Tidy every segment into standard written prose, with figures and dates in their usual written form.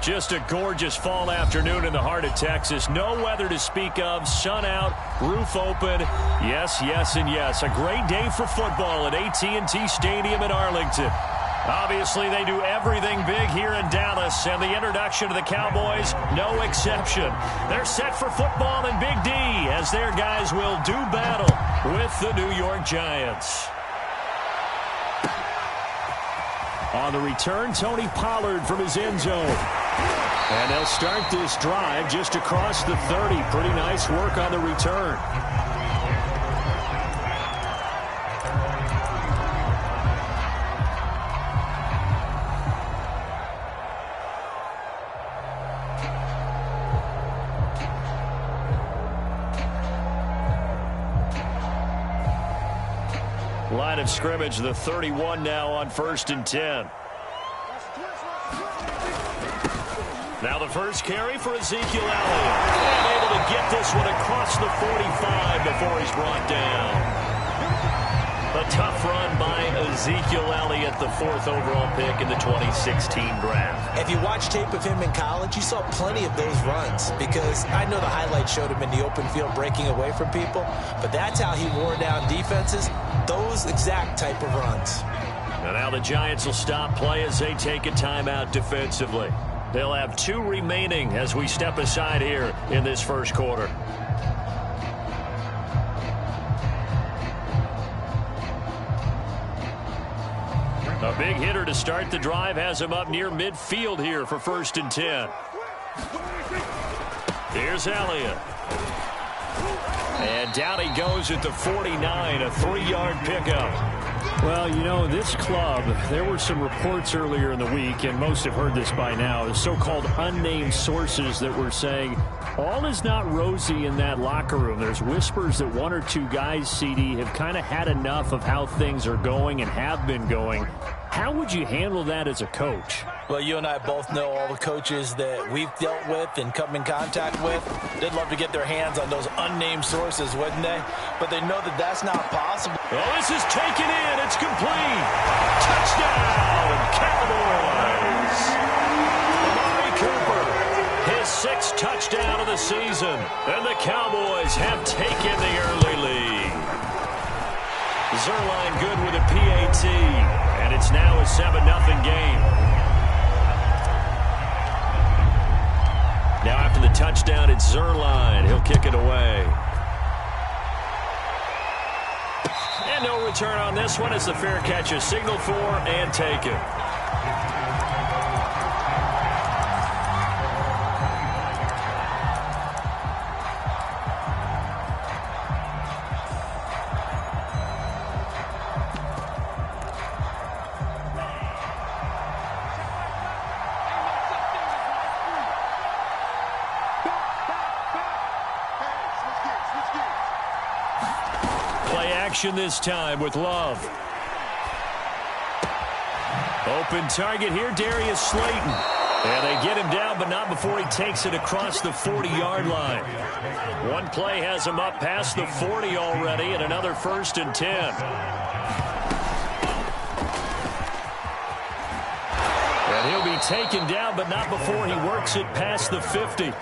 Just a gorgeous fall afternoon in the heart of Texas. No weather to speak of. Sun out, roof open. Yes, yes, and yes. A great day for football at AT&T Stadium in Arlington. Obviously, they do everything big here in Dallas, and the introduction of the Cowboys, no exception. They're set for football in Big D as their guys will do battle with the New York Giants. On the return, Tony Pollard from his end zone. And they'll start this drive just across the 30. Pretty nice work on the return. Line of scrimmage, the 31 now on 1st and 10. Now the first carry for Ezekiel Elliott. And able to get this one across the 45 before he's brought down. A tough run by Ezekiel Elliott, the 4th overall pick in the 2016 draft. If you watch tape of him in college, you saw plenty of those runs, because I know the highlights showed him in the open field breaking away from people, but that's how he wore down defenses, those exact type of runs. And now the Giants will stop play as they take a timeout defensively. They'll have 2 remaining as we step aside here in this first quarter. A big hitter to start the drive has him up near midfield here for 1st and 10. Here's Elliott. And down he goes at the 49, a 3-yard pickup. Well, you know, this club, there were some reports earlier in the week, and most have heard this by now, the so-called unnamed sources that were saying all is not rosy in that locker room. There's whispers that 1 or 2 guys, CD, have kind of had enough of how things are going and have been going. How would you handle that as a coach? Well, you and I both know all the coaches that we've dealt with and come in contact with. They'd love to get their hands on those unnamed sources, wouldn't they? But they know that that's not possible. Well, this is taken in. It's complete. Touchdown, Cowboys. Amari Cooper, his 6th touchdown of the season. And the Cowboys have taken the early lead. Zerline good with a PAT. And it's now a 7-0 game. Now after the touchdown, it's Zerline. He'll kick it away. And no return on this one as the fair catch is signaled for and taken. This time with Love. Open target here, Darius Slayton. And they get him down, but not before he takes it across the 40-yard line. One play has him up past the 40 already, and another 1st and 10. And he'll be taken down, but not before he works it past the 50.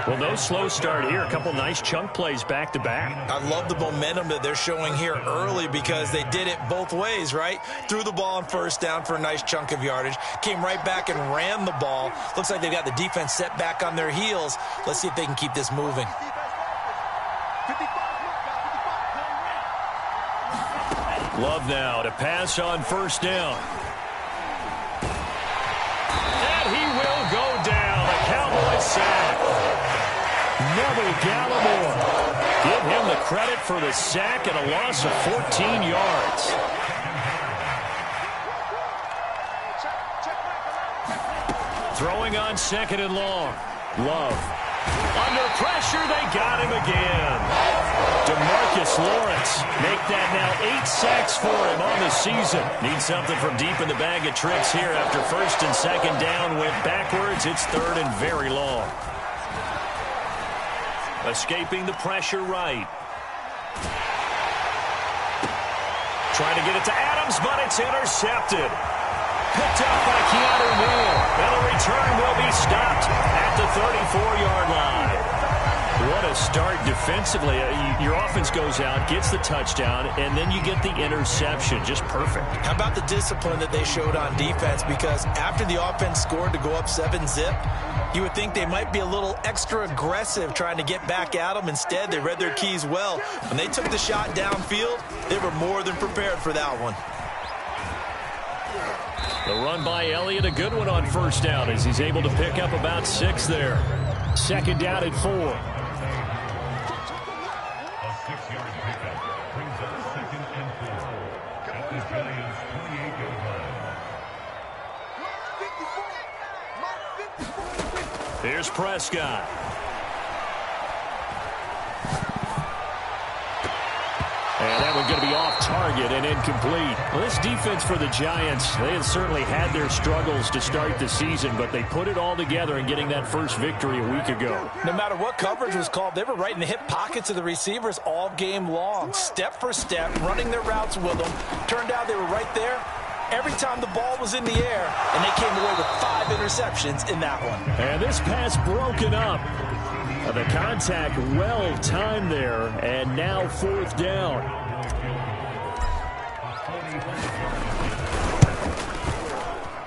Well, no slow start here. A couple nice chunk plays back-to-back. I love the momentum that they're showing here early, because they did it both ways, right? Threw the ball on 1st down for a nice chunk of yardage. Came right back and ran the ball. Looks like they've got the defense set back on their heels. Let's see if they can keep this moving. Love now to pass on 1st down. And he will go down. A Cowboys sack. Neville Gallimore. Give him the credit for the sack and a loss of 14 yards. Throwing on 2nd and long. Love. Under pressure, they got him again. DeMarcus Lawrence make that now 8 sacks for him on the season. Needs something from deep in the bag of tricks here after 1st and 2nd down. Went backwards. It's 3rd and very long. Escaping the pressure right. Trying to get it to Adams, but it's intercepted. picked up by Keanu Neal. And the return will be stopped at the 34-yard line. What a start defensively. Your offense goes out, gets the touchdown, and then you get the interception. Just perfect. How about the discipline that they showed on defense? Because after the offense scored to go up 7-zip, you would think they might be a little extra aggressive trying to get back at them. Instead, they read their keys well. When they took the shot downfield, they were more than prepared for that one. The run by Elliott, a good one on first down as he's able to pick up about 6 there. Second down at 4. Here's Prescott. And that one's going to be off target and incomplete. Well, this defense for the Giants, they have certainly had their struggles to start the season, but they put it all together in getting that first victory a week ago. No matter what coverage was called, they were right in the hip pockets of the receivers all game long. Step for step, running their routes with them. Turned out they were right there every time the ball was in the air, and they came away with 5 interceptions in that one. And this pass broken up. The contact well timed there, and now 4th down.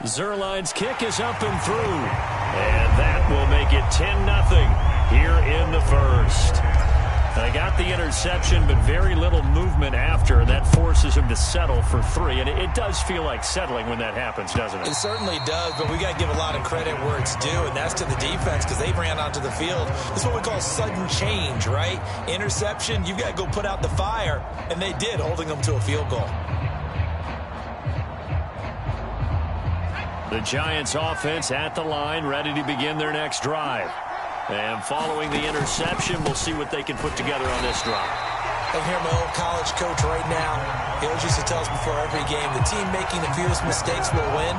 Zerline's kick is up and through, and that will make it 10-0 here in the first. They got the interception, but very little movement after, and that forces him to settle for 3. And it does feel like settling when that happens, doesn't it? It certainly does, but we got to give a lot of credit where it's due, and that's to the defense because they ran onto the field. This is what we call sudden change, right? Interception, you got to go put out the fire, and they did, holding them to a field goal. The Giants offense at the line, ready to begin their next drive. And following the interception, we'll see what they can put together on this drive. I hear my old college coach right now. He always used to tell us before every game, the team making the fewest mistakes will win.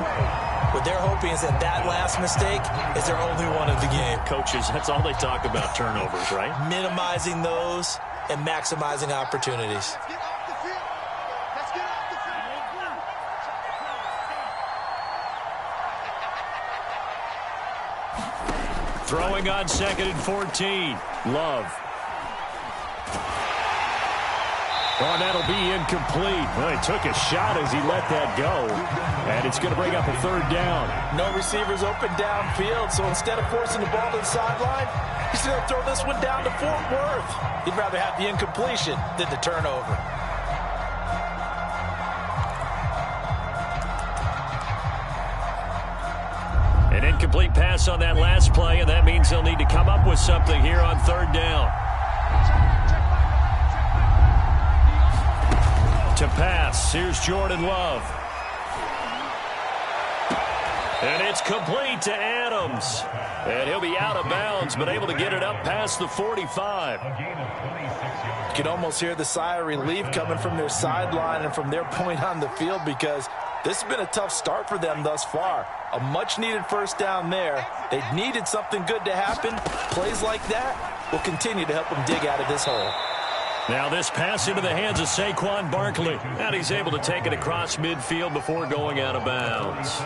What they're hoping is that that last mistake is their only one of the game. Coaches, that's all they talk about, turnovers, right? Minimizing those and maximizing opportunities. Throwing on 2nd and 14. Love. Oh, and that'll be incomplete. Well, he took a shot as he let that go. And it's going to bring up a 3rd down. No receivers open downfield, so instead of forcing the ball to the sideline, he's going to throw this one down to Fort Worth. He'd rather have the incompletion than the turnover. An incomplete pass on that last play, and that means they'll need to come up with something here on 3rd down. To pass, here's Jordan Love. And it's complete to Adams. And he'll be out of bounds, but able to get it up past the 45. You can almost hear the sigh of relief coming from their sideline and from their point on the field because this has been a tough start for them thus far. A much-needed first down there. They needed something good to happen. Plays like that will continue to help them dig out of this hole. Now this pass into the hands of Saquon Barkley. And he's able to take it across midfield before going out of bounds.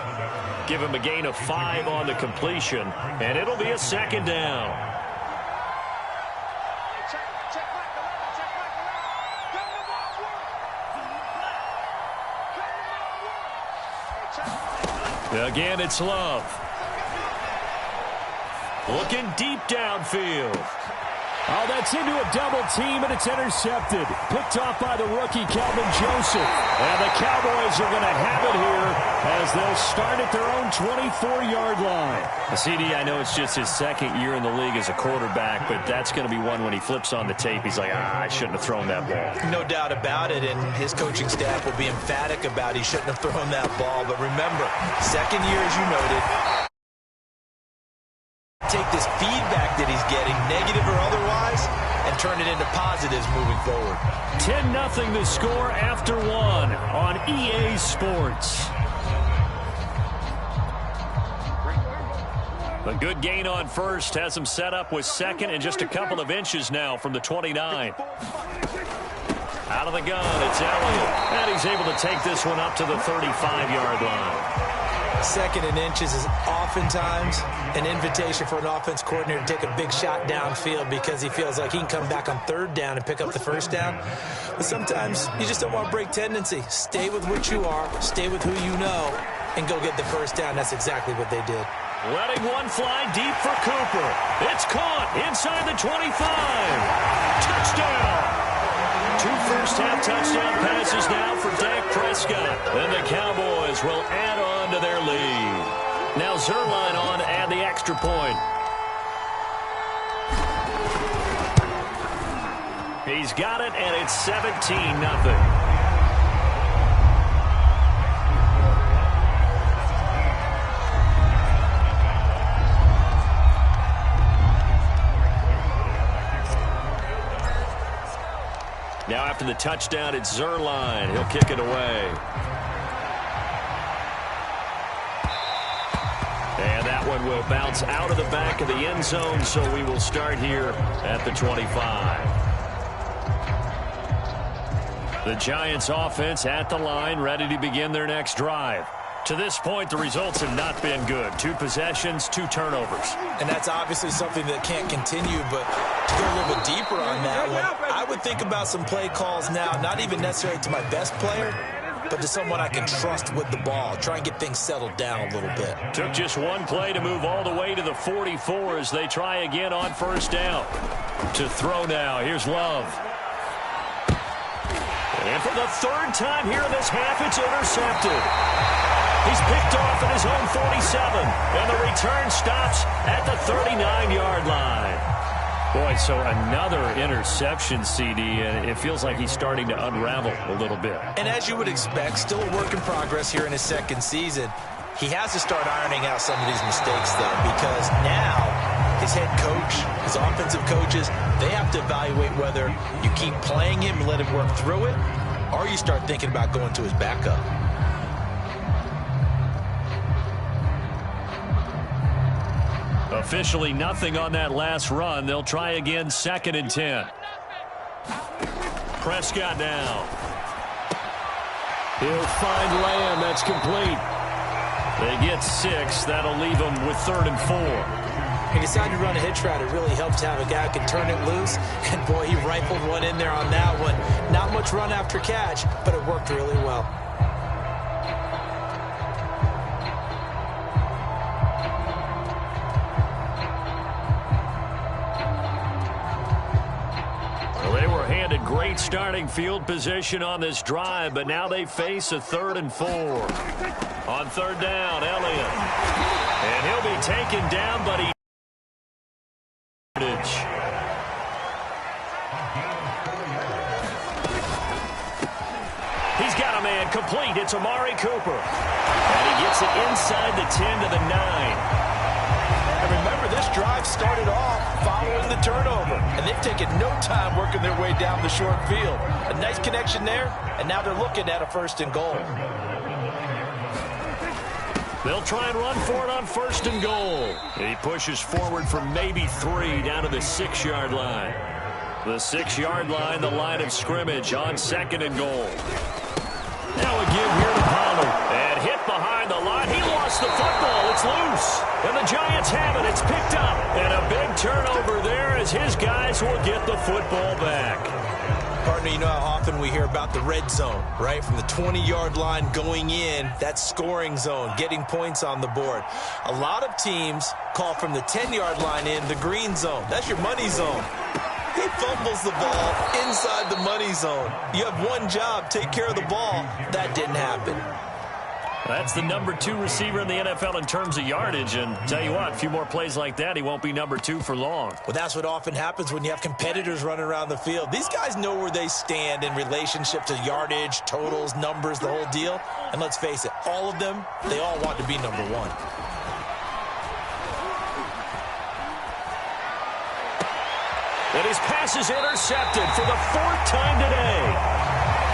Give him a gain of 5 on the completion, and it'll be a 2nd down. Again, it's Love. Looking deep downfield. Oh, that's into a double team, and it's intercepted. Picked off by the rookie, Calvin Joseph. And the Cowboys are going to have it here as they'll start at their own 24-yard line. CD, I know it's just his 2nd year in the league as a quarterback, but that's going to be one when he flips on the tape. He's like, I shouldn't have thrown that ball. No doubt about it, and his coaching staff will be emphatic about he shouldn't have thrown that ball. But remember, 2nd year, as you noted, take this feedback that he's getting, negative or otherwise, and turn it into positives moving forward. 10-0 the score after 1 on EA Sports. A good gain on first has him set up with 2nd and just a couple of inches now from the 29. Out of the gun, it's Elliott. And he's able to take this one up to the 35-yard line. Second and inches is oftentimes an invitation for an offense coordinator to take a big shot downfield because he feels like he can come back on third down and pick up the first down. But sometimes you just don't want to break tendency. Stay with what you are, stay with who you know, and go get the first down. That's exactly what they did. Letting one fly deep for Cooper. It's caught inside the 25. Touchdown! 2 first-half touchdown passes now for Dak Prescott. And the Cowboys will add on to their lead. Now Zerline on to add the extra point. He's got it, and it's 17-0. Now after the touchdown, it's Zerline. He'll kick it away. And that one will bounce out of the back of the end zone, so we will start here at the 25. The Giants offense at the line, ready to begin their next drive. To this point, the results have not been good. 2 possessions, 2 turnovers. And that's obviously something that can't continue, but to go a little bit deeper on that one, I would think about some play calls now, not even necessarily to my best player, but to someone I can trust with the ball. Try and get things settled down a little bit. Took just one play to move all the way to the 44 as they try again on first down. To throw now, here's Love. And for the 3rd time here in this half, it's intercepted. He's picked off at his own 47, and the return stops at the 39-yard line. Boy, so another interception, CD, and it feels like he's starting to unravel a little bit. And as you would expect, still a work in progress here in his 2nd season. He has to start ironing out some of these mistakes, though, because now his head coach, his offensive coaches, they have to evaluate whether you keep playing him and let him work through it, or you start thinking about going to his backup. Officially nothing on that last run. They'll try again, 2nd and 10. Prescott now. He'll find Lamb. That's complete. They get 6. That'll leave them with 3rd and 4. He decided to run a hitch route. It really helped to have a guy who can turn it loose. And, boy, he rifled one in there on that one. Not much run after catch, but it worked really well. They were handed great starting field position on this drive, but now they face a 3rd and 4. On 3rd down, Elliott. And he'll be taken down, but he... He's got a man complete. It's Amari Cooper. And he gets it inside the 10 to the 9. And remember, this drive started off following the turnover, and they've taken no time working their way down the short field. A nice connection there, and now they're looking at a 1st and goal. They'll try and run for it on 1st and goal. He pushes forward for maybe 3 down to the 6-yard line. The 6-yard line, the line of scrimmage on 2nd and goal. Now a give here to Pollard. And hit behind the line. He lost the football. It's loose. And the Giants have it. It's picked up. And a big turnover there as his guys will get the football back. Partner, you know how often we hear about the red zone, right? From the 20-yard line going in, that's scoring zone, getting points on the board. A lot of teams call from the 10-yard line in the green zone. That's your money zone. He fumbles the ball inside the money zone. You have one job, take care of the ball. That didn't happen. That's the number 2 receiver in the NFL in terms of yardage. And tell you what, a few more plays like that, he won't be number 2 for long. Well, that's what often happens when you have competitors running around the field. These guys know where they stand in relationship to yardage, totals, numbers, the whole deal. And let's face it, all of them, they all want to be number 1. And his pass is intercepted for the 4th time today.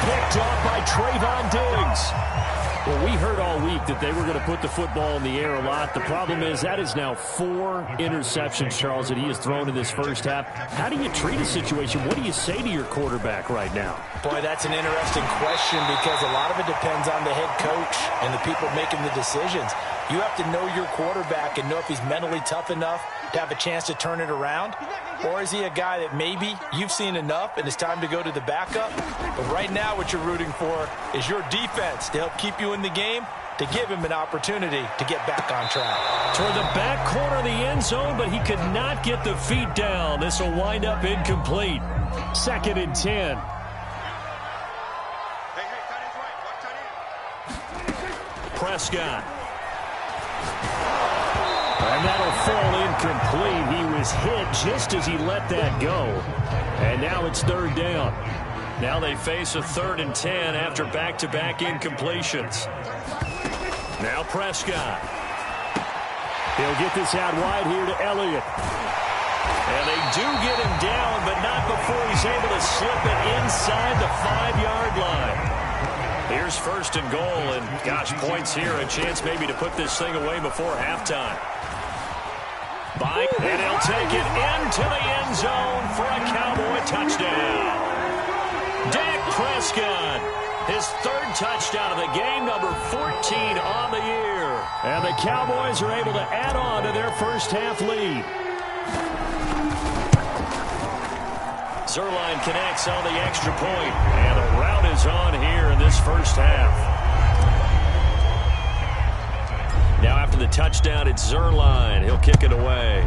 Picked off by Trayvon Diggs. Well, we heard all week that they were going to put the football in the air a lot. The problem is that is now 4 interceptions, Charles, that he has thrown in this first half. How do you treat a situation? What do you say to your quarterback right now? Boy, that's an interesting question because a lot of it depends on the head coach and the people making the decisions. You have to know your quarterback and know if he's mentally tough enough to have a chance to turn it around. Or is he a guy that maybe you've seen enough and it's time to go to the backup? But right now what you're rooting for is your defense to help keep you in the game, to give him an opportunity to get back on track. Toward the back corner of the end zone, but he could not get the feet down. This will wind up incomplete. 2nd and 10. Prescott. And that'll fall incomplete. He was hit just as he let that go. And now it's 3rd down. Now they face a 3rd and 10 after back-to-back incompletions. Now Prescott. He'll get this out wide here to Elliott. And they do get him down, but not before he's able to slip it inside the 5-yard line. Here's 1st and goal, and gosh, points here, a chance maybe to put this thing away before halftime. And he'll take it into the end zone for a Cowboy touchdown. Dak Prescott, his 3rd touchdown of the game, number 14 on the year. And the Cowboys are able to add on to their first half lead. Zuerlein connects on the extra point, and the route is on here in this first half. Now after the touchdown, it's Zuerlein. He'll kick it away.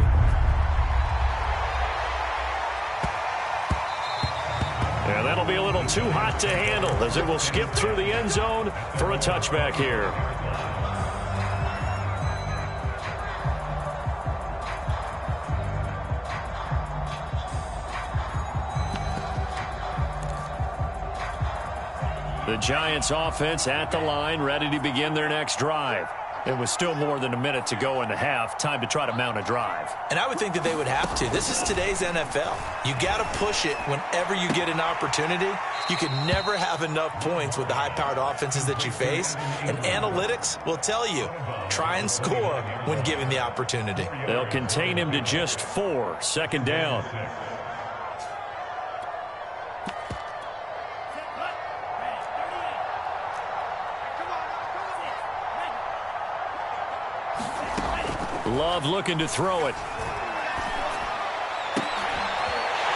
And that'll be a little too hot to handle as it will skip through the end zone for a touchback here. The Giants offense at the line, ready to begin their next drive. It was still more than a minute to go in the half. Time to try to mount a drive. And I would think that they would have to. This is today's NFL. You got to push it whenever you get an opportunity. You can never have enough points with the high-powered offenses that you face. And analytics will tell you, try and score when given the opportunity. They'll contain him to just 4. 2nd down. Love looking to throw it.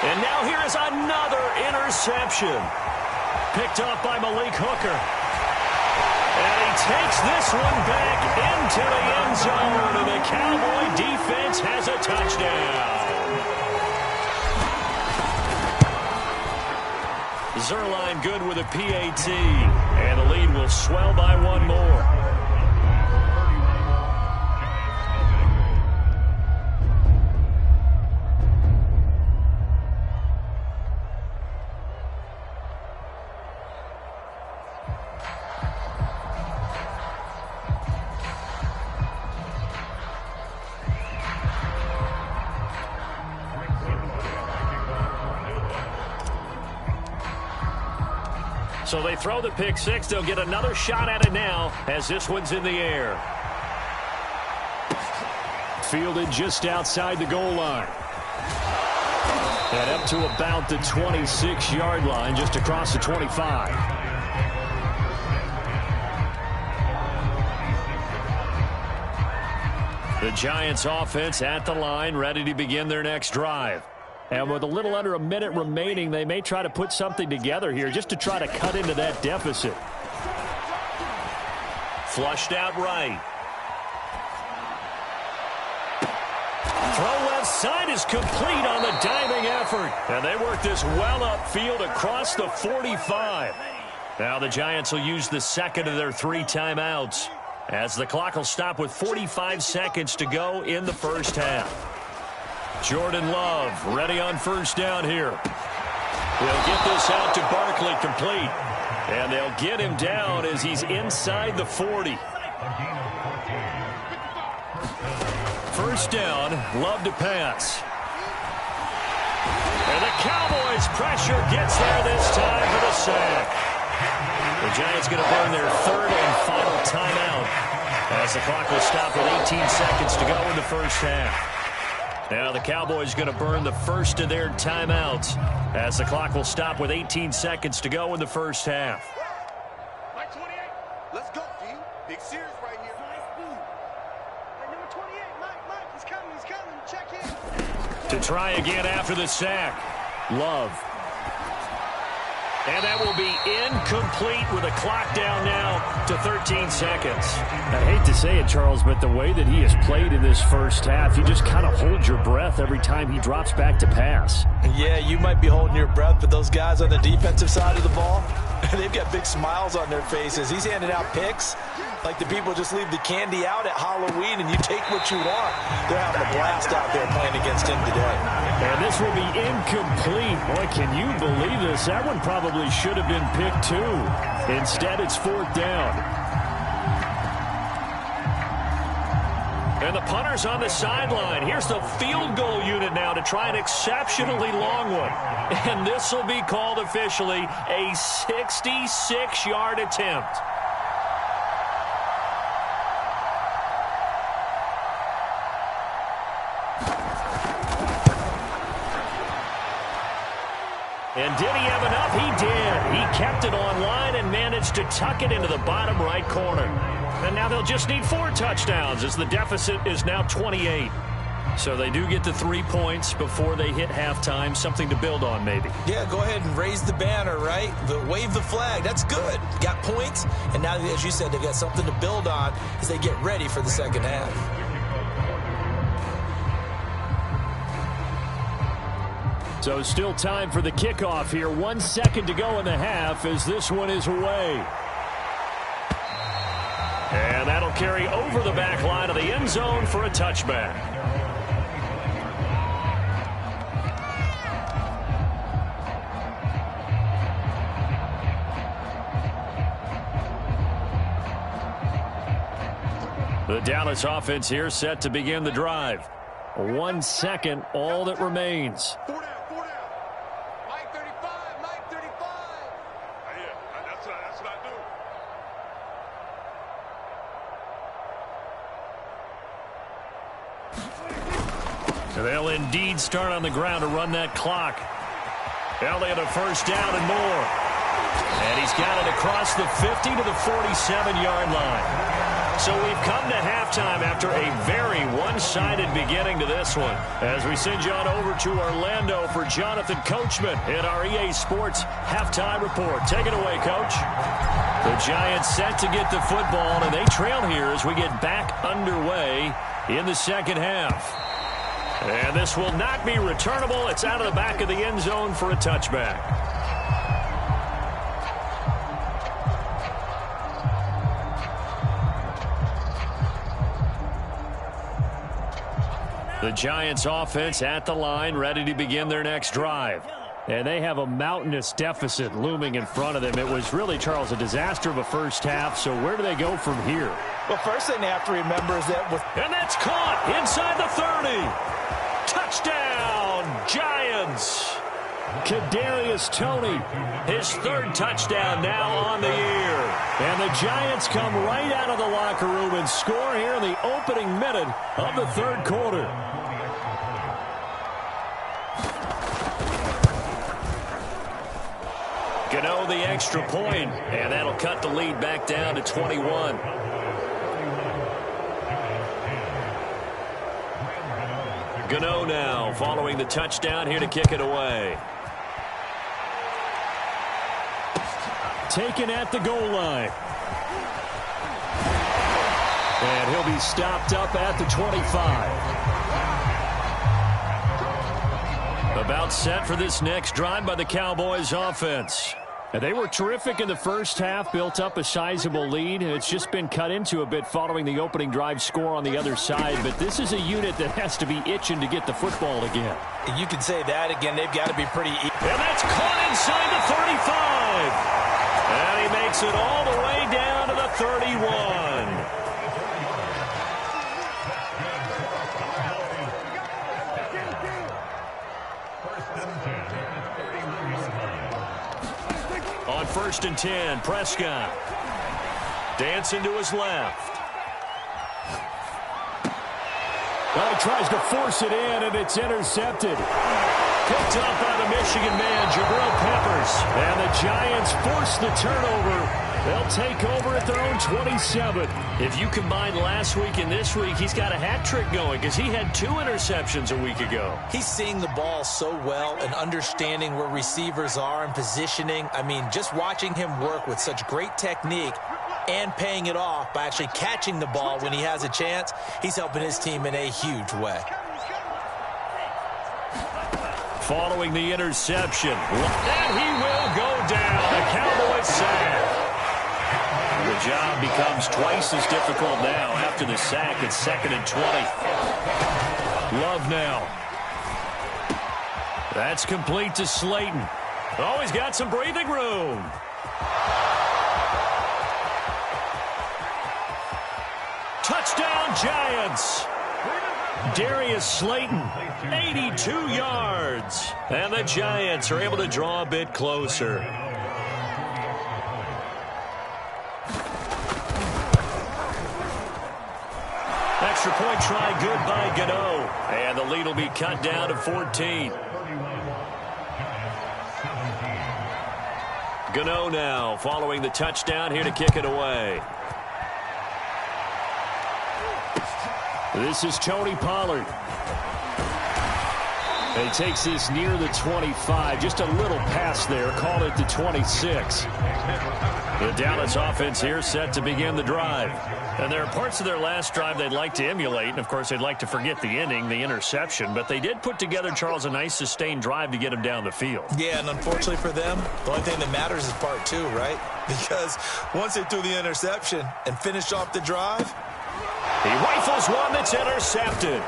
And now here is another interception. Picked off by Malik Hooker. And he takes this one back into the end zone. And the Cowboy defense has a touchdown. Zuerlein good with a PAT. And the lead will swell by 1 more. So they throw the pick 6. They'll get another shot at it now as this one's in the air. Fielded just outside the goal line. And up to about the 26-yard line, just across the 25. The Giants offense at the line, ready to begin their next drive. And with a little under a minute remaining, they may try to put something together here just to try to cut into that deficit. Flushed out right. Throw left side is complete on the diving effort. And they work this well upfield across the 45. Now the Giants will use the 2nd of their 3 timeouts as the clock will stop with 45 seconds to go in the first half. Jordan Love ready on 1st down here. He'll get this out to Barkley complete. And they'll get him down as he's inside the 40. 1st down, Love to pass. And the Cowboys pressure gets there this time for the sack. The Giants going to burn their 3rd and final timeout as the clock will stop with 18 seconds to go in the first half. Now the Cowboys going to burn the 1st of their timeouts as the clock will stop with 18 seconds to go in the first half. Let's go, dude. Big series right here. To try again after the sack. Love. And that will be incomplete with a clock down now to 13 seconds. I hate to say it, Charles, but the way that he has played in this first half, you just kind of hold your breath every time he drops back to pass. Yeah, you might be holding your breath, but those guys on the defensive side of the ball, they've got big smiles on their faces. He's handing out picks like the people just leave the candy out at Halloween and you take what you want. They're having a blast out there playing against him today. And this will be incomplete. Boy, can you believe this? That one probably should have been picked too. Instead, it's fourth down. And the punter's on the sideline. Here's the field goal unit now to try an exceptionally long one. And this will be called officially a 66-yard attempt. And did he have enough? He did. He kept it online and managed to tuck it into the bottom right corner. And now they'll just need 4 touchdowns as the deficit is now 28. So they do get the 3 points before they hit halftime. Something to build on, maybe. Yeah, go ahead and raise the banner, right? Wave the flag. That's good. Got points. And now, as you said, they've got something to build on as they get ready for the second half. So still time for the kickoff here. 1 second to go in the half as this one is away. And that'll carry over the back line of the end zone for a touchback. The Dallas offense here set to begin the drive. 1 second, all that remains. They'll indeed start on the ground to run that clock. Elliott a first down and more. And he's got it across the 50 to the 47-yard line. So we've come to halftime after a very one-sided beginning to this one. As we send you on over to Orlando for Jonathan Coachman in our EA Sports Halftime Report. Take it away, Coach. The Giants set to get the football, and they trail here as we get back underway in the second half. And this will not be returnable. It's out of the back of the end zone for a touchback. The Giants offense at the line, ready to begin their next drive. And they have a mountainous deficit looming in front of them. It was really, Charles, a disaster of a first half. So where do they go from here? Well, first thing they have to remember is that and that's caught inside the 30. Touchdown, Giants. Kadarius Toney, his 3rd touchdown now on the year. And the Giants come right out of the locker room and score here in the opening minute of the 3rd quarter. Gano the extra point, and that'll cut the lead back down to 21. Gano now following the touchdown here to kick it away. Taken at the goal line. And he'll be stopped up at the 25. About set for this next drive by the Cowboys offense. And they were terrific in the first half, built up a sizable lead. It's just been cut into a bit following the opening drive score on the other side. But this is a unit that has to be itching to get the football again. You can say that again. They've got to be pretty. And that's caught inside the 35. And he makes it all the way down to the 31. On 1st and 10, Prescott dancing to his left. Well, he tries to force it in, and it's intercepted. Picked up by the Michigan man, Jabril Peppers. And the Giants force the turnover They'll take over at their own 27. If you combine last week and this week, he's got a hat trick going because he had 2 interceptions a week ago. He's seeing the ball so well and understanding where receivers are and positioning. I mean, just watching him work with such great technique and paying it off by actually catching the ball when he has a chance, he's helping his team in a huge way. Following the interception, and he will go down. The Cowboys sack. The job becomes twice as difficult now after the sack. It's 2nd and 20. Love now. That's complete to Slayton. Oh, he's got some breathing room. Touchdown, Giants. Darius Slayton, 82 yards. And the Giants are able to draw a bit closer. Extra point try good by Gano. And the lead will be cut down to 14. Gano now following the touchdown here to kick it away. This is Tony Pollard. He takes this near the 25. Just a little pass there. Call it the 26. The Dallas offense here set to begin the drive. And there are parts of their last drive they'd like to emulate. And, of course, they'd like to forget the inning, the interception. But they did put together, Charles, a nice sustained drive to get him down the field. Yeah, and unfortunately for them, the only thing that matters is part 2, right? Because once they threw the interception and finished off the drive, he rifles one that's intercepted.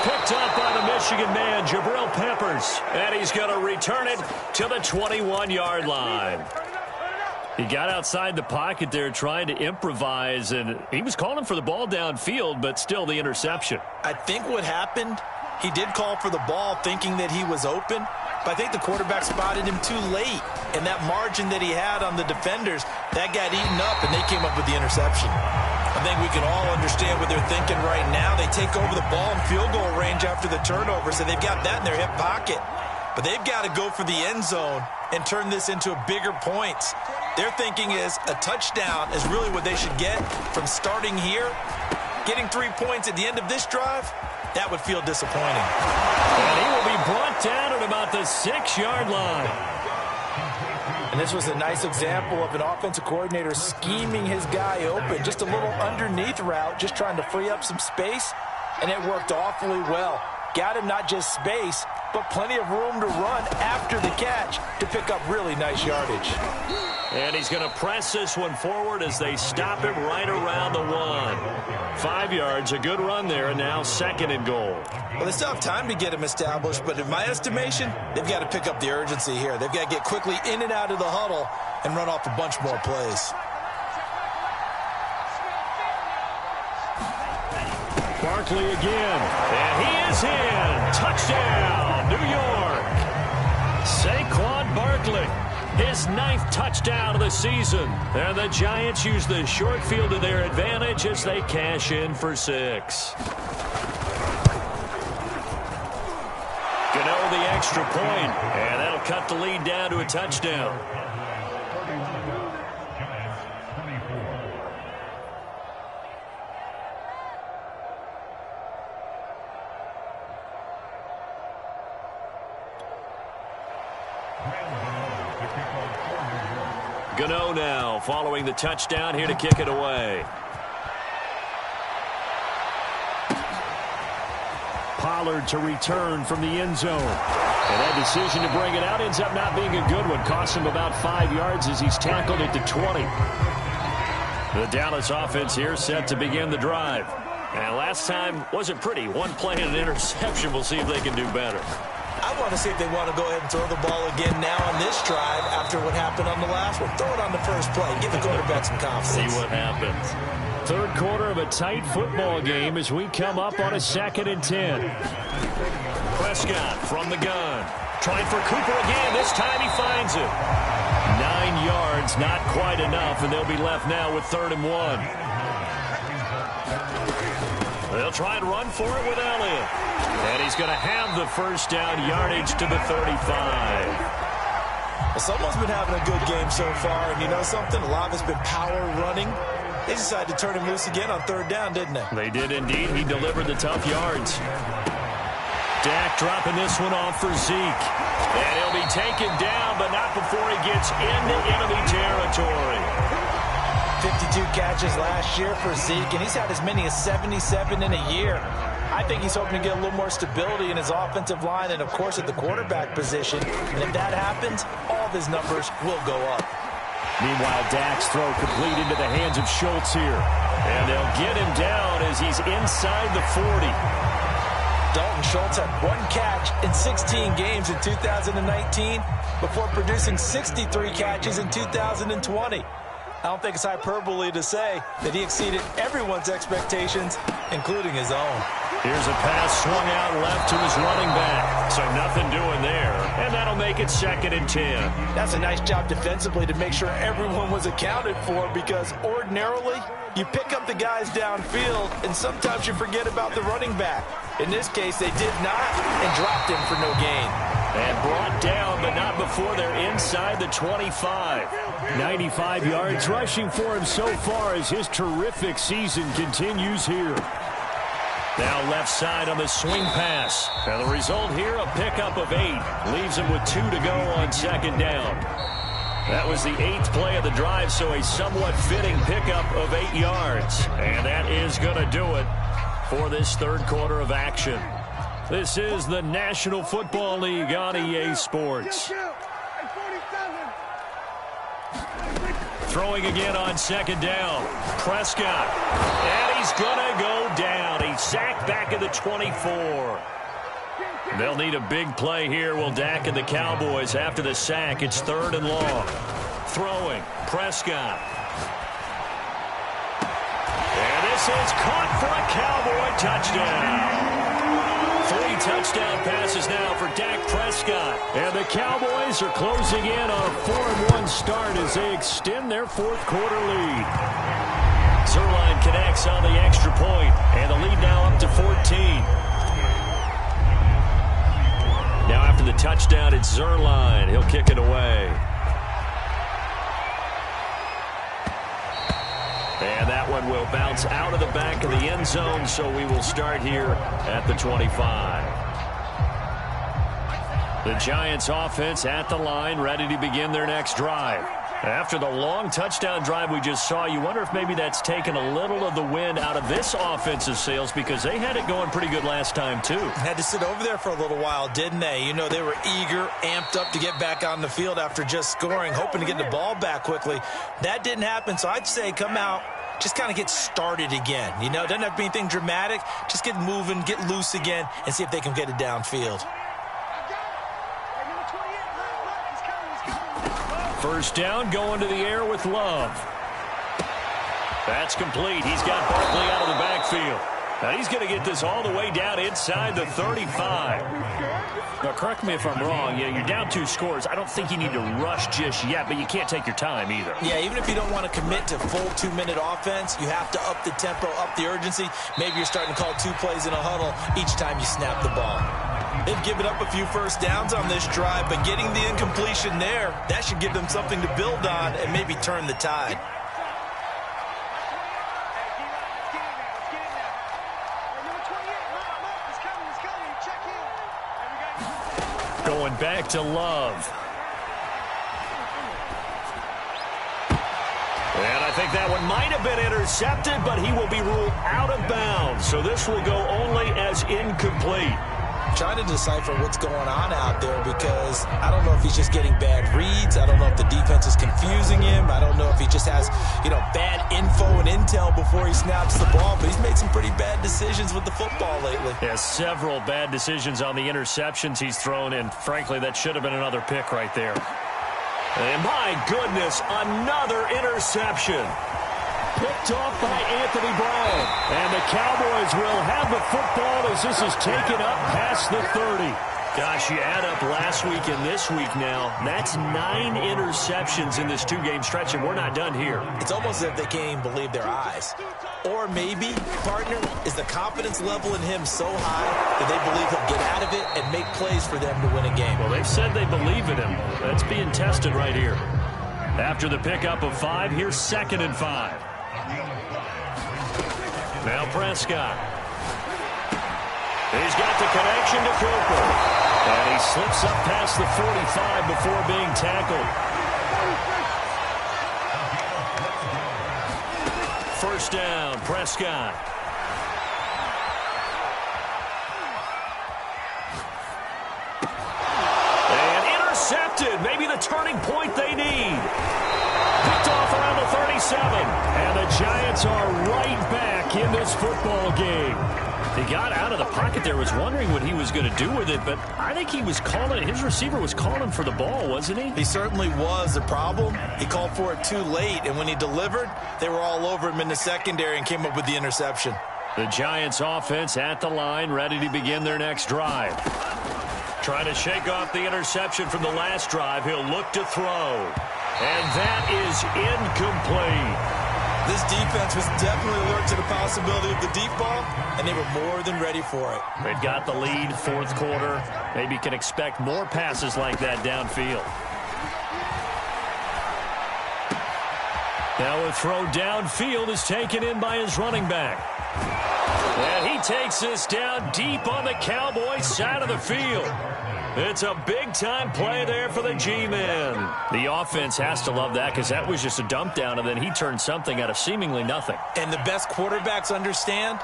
Picked up by the Michigan man, Jabril Peppers. And he's going to return it to the 21-yard line. He got outside the pocket there trying to improvise, and he was calling for the ball downfield, but still the interception. I think what happened, he did call for the ball thinking that he was open, but I think the quarterback spotted him too late. And that margin that he had on the defenders, that got eaten up, and they came up with the interception. I think we can all understand what they're thinking right now. They take over the ball in field goal range after the turnover, so they've got that in their hip pocket. But they've got to go for the end zone and turn this into a bigger points. Their thinking is a touchdown is really what they should get from starting here. Getting 3 points at the end of this drive, that would feel disappointing. And he will be brought down at about the 6-yard line. And this was a nice example of an offensive coordinator scheming his guy open. Just a little underneath route, just trying to free up some space, and it worked awfully well. Got him not just space, but plenty of room to run after the catch to pick up really nice yardage. And he's going to press this one forward as they stop him right around the 1. 5 yards, a good run there, and now 2nd and goal. Well, they still have time to get him established, but in my estimation, they've got to pick up the urgency here. They've got to get quickly in and out of the huddle and run off a bunch more plays. Barkley again, and he is in. Touchdown, New York. Saquon Barkley, his 9th touchdown of the season. And the Giants use the short field to their advantage as they cash in for 6. Gano the extra point, and that'll cut the lead down to a touchdown. Gano now following the touchdown here to kick it away. Pollard to return from the end zone. And that decision to bring it out ends up not being a good one. Costs him about 5 yards as he's tackled at the 20. The Dallas offense here set to begin the drive. And last time wasn't pretty. 1 play and an interception. We'll see if they can do better. I want to see if they want to go ahead and throw the ball again now on this drive after what happened on the last one. Throw it on the first play. Give the quarterback some confidence. See what happens. 3rd quarter of a tight football game as we come up on a 2nd and 10. Prescott from the gun. Trying for Cooper again. This time he finds it. 9 yards, not quite enough, and they'll be left now with 3rd and 1. They'll try and run for it with Elliott. And he's going to have the first down, yardage to the 35. Well, someone's been having a good game so far, and you know something? A lot of it's been power running. They decided to turn him loose again on third down, didn't they? They did indeed. He delivered the tough yards. Dak dropping this one off for Zeke. And he'll be taken down, but not before he gets into enemy territory. 52 catches last year for Zeke, and he's had as many as 77 in a year. I think he's hoping to get a little more stability in his offensive line and, of course, at the quarterback position. And if that happens, all of his numbers will go up. Meanwhile, Dak's throw complete into the hands of Schultz here. And they'll get him down as he's inside the 40. Dalton Schultz had 1 catch in 16 games in 2019 before producing 63 catches in 2020. I don't think it's hyperbole to say that he exceeded everyone's expectations, including his own. Here's a pass swung out left to his running back. So nothing doing there. And that'll make it 2nd and 10. That's a nice job defensively to make sure everyone was accounted for, because ordinarily you pick up the guys downfield and sometimes you forget about the running back. In this case, they did not and dropped him for no gain. And brought down, but not before they're inside the 25. 95 yards rushing for him so far as his terrific season continues here. Now left side on the swing pass. And the result here, a pickup of 8. Leaves him with 2 to go on 2nd down. That was the 8th play of the drive, so a somewhat fitting pickup of 8 yards. And that is going to do it for this 3rd quarter of action. This is the National Football League on EA Sports. Throwing again on 2nd down. Prescott. And he's going to go down. He's sacked back at the 24. They'll need a big play here, will Dak and the Cowboys after the sack. It's 3rd and long. Throwing. Prescott. And this is caught for a Cowboy touchdown. 3 touchdown passes now for Dak Prescott. And the Cowboys are closing in on a 4-1 start as they extend their 4th quarter lead. Zerline connects on the extra point, and the lead now up to 14. Now after the touchdown, it's Zerline. He'll kick it away. And that one will bounce out of the back of the end zone, so we will start here at the 25. The Giants offense at the line, ready to begin their next drive. After the long touchdown drive we just saw, you wonder if maybe that's taken a little of the wind out of this offensive sails, because they had it going pretty good last time too. Had to sit over there for a little while, didn't they? You know, they were eager, amped up to get back on the field after just scoring, hoping to get the ball back quickly. That didn't happen, so I'd say come out, just kind of get started again. You know, it doesn't have to be anything dramatic. Just get moving, get loose again, and see if they can get it downfield. First down, going to the air with Love. That's complete. He's got Barkley out of the backfield. Now he's going to get this all the way down inside the 35. Now, correct me if I'm wrong. You're down 2 scores. I don't think you need to rush just yet, but you can't take your time either. Yeah, even if you don't want to commit to full 2-minute offense, you have to up the tempo, up the urgency. Maybe you're starting to call 2 plays in a huddle each time you snap the ball. They've given up a few first downs on this drive, but getting the incompletion there, that should give them something to build on and maybe turn the tide. Going back to Love. And I think that one might have been intercepted, but he will be ruled out of bounds. So this will go only as incomplete. Trying to decipher what's going on out there, because I don't know if he's just getting bad reads. I don't know if the defense is confusing him. I don't know if he just has, bad info and intel before he snaps the ball. But he's made some pretty bad decisions with the football lately. Yeah, several bad decisions on the interceptions he's thrown, and frankly, that should have been another pick right there. And my goodness, another interception. Picked off by Anthony Brown. And the Cowboys will have the football as this is taken up past the 30. Gosh, you add up last week and this week now. That's 9 interceptions in this 2-game stretch, and we're not done here. It's almost as if they can't even believe their eyes. Or maybe, partner, is the confidence level in him so high that they believe he'll get out of it and make plays for them to win a game. Well, they've said they believe in him. That's being tested right here. After the pickup of 5, here's 2nd and 5. Now Prescott. He's got the connection to Cooper. And he slips up past the 45 before being tackled. First down, Prescott. And intercepted. Maybe the turning point they need. Picked off around the 37. And the Giants are right back in this football game. He got out of the pocket there, was wondering what he was going to do with it, but I think he was calling it. His receiver was calling for the ball, wasn't he? He certainly was. The problem, he called for it too late, and when he delivered, they were all over him in the secondary and came up with the interception. The Giants offense at the line, ready to begin their next drive. Trying to shake off the interception from the last drive. He'll look to throw. And that is incomplete. This defense was definitely alert to the possibility of the deep ball, and they were more than ready for it. They've got the lead, 4th quarter. Maybe can expect more passes like that downfield. Now a throw downfield is taken in by his running back. And he takes this down deep on the Cowboys side of the field. It's a big-time play there for the G-men. The offense has to love that because that was just a dump down, and then he turned something out of seemingly nothing. And the best quarterbacks understand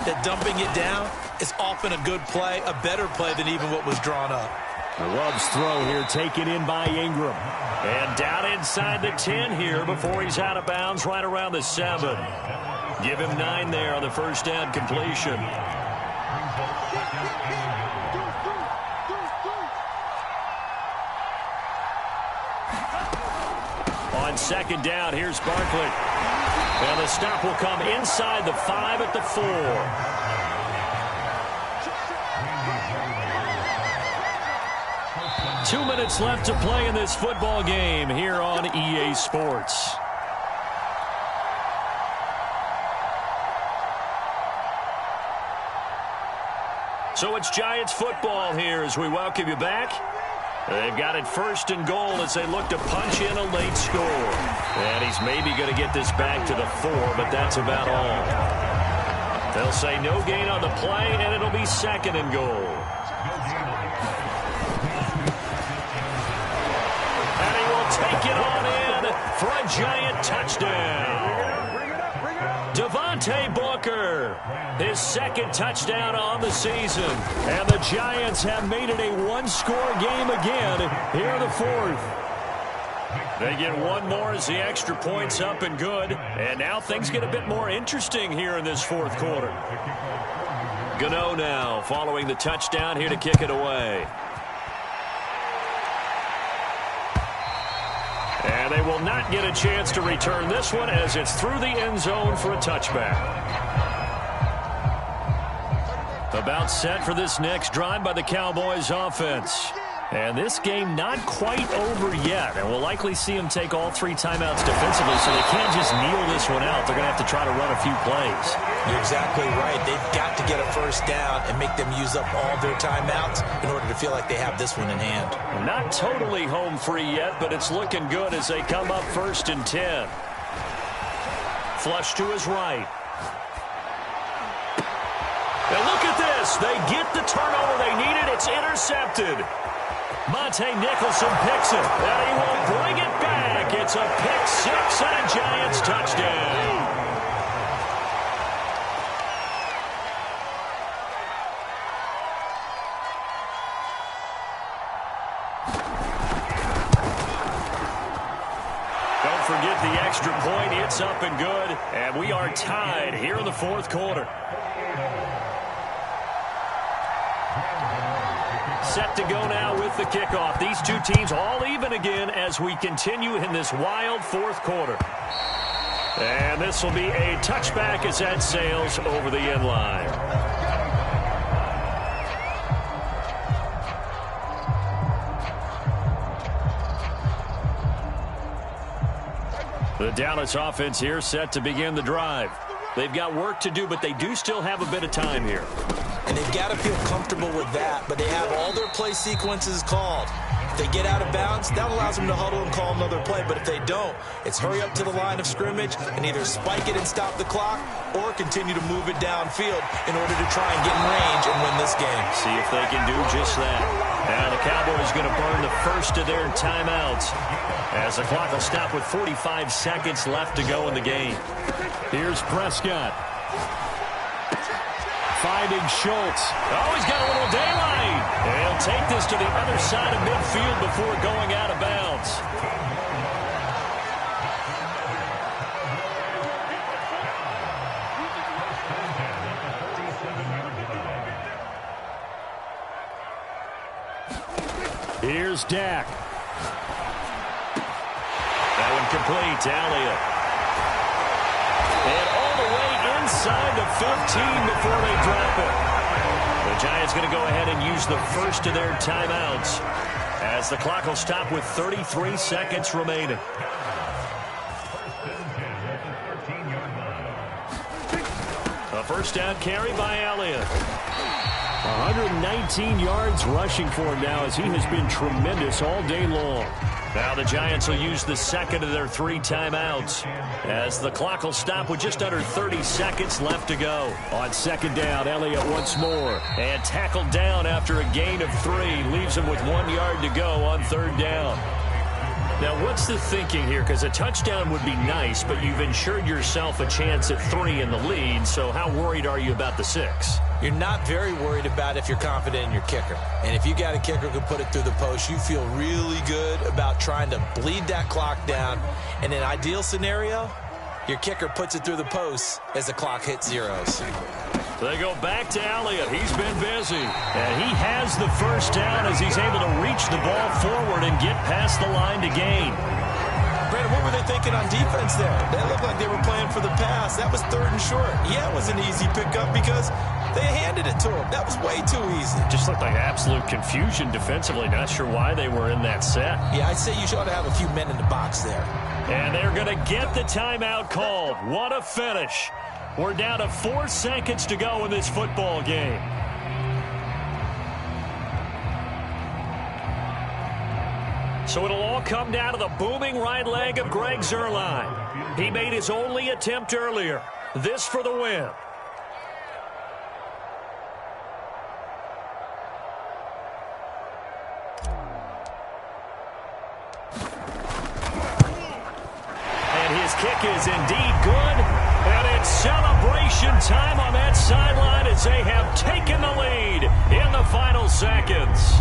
that dumping it down is often a good play, a better play than even what was drawn up. Love's throw here taken in by Ingram. And down inside the 10 here before he's out of bounds right around the 7. Give him 9 there on the first down completion. On 2nd down, here's Barkley. And the stop will come inside the 5 at the 4. Two minutes left to play in this football game here on EA Sports. So it's Giants football here as we welcome you back. They've got it 1st and goal as they look to punch in a late score. And he's maybe going to get this back to the 4, but that's about all. They'll say no gain on the play, and it'll be 2nd and goal. And he will take it on in for a Giant touchdown. Devontae Booker, his 2nd touchdown on the season. And the Giants have made it a 1-score game again here in the 4th. They get one more as the extra point's up and good. And now things get a bit more interesting here in this 4th quarter. Gano now following the touchdown here to kick it away. And they will not get a chance to return this one as it's through the end zone for a touchback. About set for this next drive by the Cowboys offense. And this game not quite over yet. And we'll likely see them take all 3 timeouts defensively, so they can't just kneel this one out. They're going to have to try to run a few plays. You're exactly right. They've got to get a first down and make them use up all their timeouts in order to feel like they have this one in hand. Not totally home free yet, but it's looking good as they come up 1st and 10. Flush to his right. And look at this. They get the turnover they needed. It's intercepted. Monte Nicholson picks it, and he will bring it back. It's a pick 6 and a Giants touchdown. Don't forget the extra point. It's up and good, and we are tied here in the 4th quarter. Set to go now with the kickoff. These two teams all even again as we continue in this wild 4th quarter. And this will be a touchback as that sails over the end line. The Dallas offense here set to begin the drive. They've got work to do, but they do still have a bit of time here. And they've got to feel comfortable with that, but they have all their play sequences called. If they get out of bounds, that allows them to huddle and call another play. But if they don't, it's hurry up to the line of scrimmage and either spike it and stop the clock or continue to move it downfield in order to try and get in range and win this game. See if they can do just that. Now the Cowboys going to burn the first of their timeouts as the clock will stop with 45 seconds left to go in the game. Here's Prescott. Finding Schultz. Oh, he's got a little daylight. He'll take this to the other side of midfield before going out of bounds. Here's Dak. That one complete to Elliott. And all the way inside the 15 before they drop it. The Giants going to go ahead and use the first of their timeouts as the clock will stop with 33 seconds remaining. A first down carry by Elliott. 119 yards rushing for him now as he has been tremendous all day long. Now the Giants will use the second of their 3 timeouts as the clock will stop with just under 30 seconds left to go. On second down, Elliott once more. And tackled down after a gain of 3. Leaves him with 1 yard to go on third down. Now, what's the thinking here? Because a touchdown would be nice, but you've ensured yourself a chance at 3 in the lead. So how worried are you about the 6? You're not very worried about if you're confident in your kicker. And if you got a kicker who can put it through the post, you feel really good about trying to bleed that clock down. In an ideal scenario, your kicker puts it through the post as the clock hits zeros. They go back to Elliott. He's been busy. And he has the first down as he's able to reach the ball forward and get past the line to gain. Brandon, what were they thinking on defense there? They looked like they were playing for the pass. That was 3rd and short. Yeah, it was an easy pickup because they handed it to him. That was way too easy. Just looked like absolute confusion defensively. Not sure why they were in that set. Yeah, I'd say you should have a few men in the box there. And they're going to get the timeout called. What a finish. We're down to 4 seconds to go in this football game. So it'll all come down to the booming right leg of Greg Zuerlein. He made his only attempt earlier. This for the win. And his kick is indeed good. And it's celebration time on that sideline as they have taken the lead in the final seconds.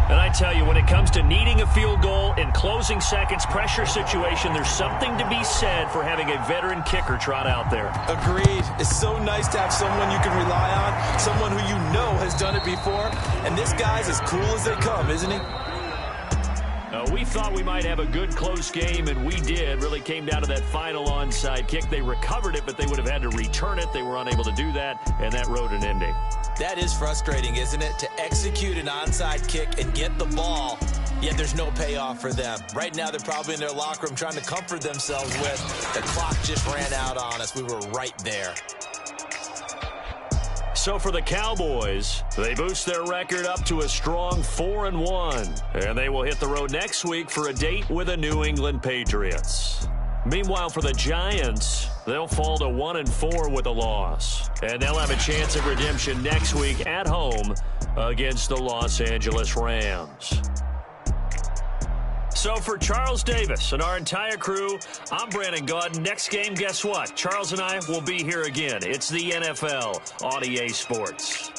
And I tell you, when it comes to needing a field goal in closing seconds, pressure situation, there's something to be said for having a veteran kicker trot out there. Agreed. It's so nice to have someone you can rely on, someone who you know has done it before. And this guy's as cool as they come, isn't he? We thought we might have a good close game, and we did. Really came down to that final onside kick. They recovered it, but they would have had to return it. They were unable to do that, and that wrote an ending. That is frustrating, isn't it? To execute an onside kick and get the ball, yet there's no payoff for them. Right now, they're probably in their locker room trying to comfort themselves with, the clock just ran out on us. We were right there. So for the Cowboys, they boost their record up to a strong 4-1. And they will hit the road next week for a date with the New England Patriots. Meanwhile, for the Giants, they'll fall to 1-4 with a loss. And they'll have a chance at redemption next week at home against the Los Angeles Rams. So for Charles Davis and our entire crew, I'm Brandon Gaudin. Next game, guess what? Charles and I will be here again. It's the NFL on EA Sports.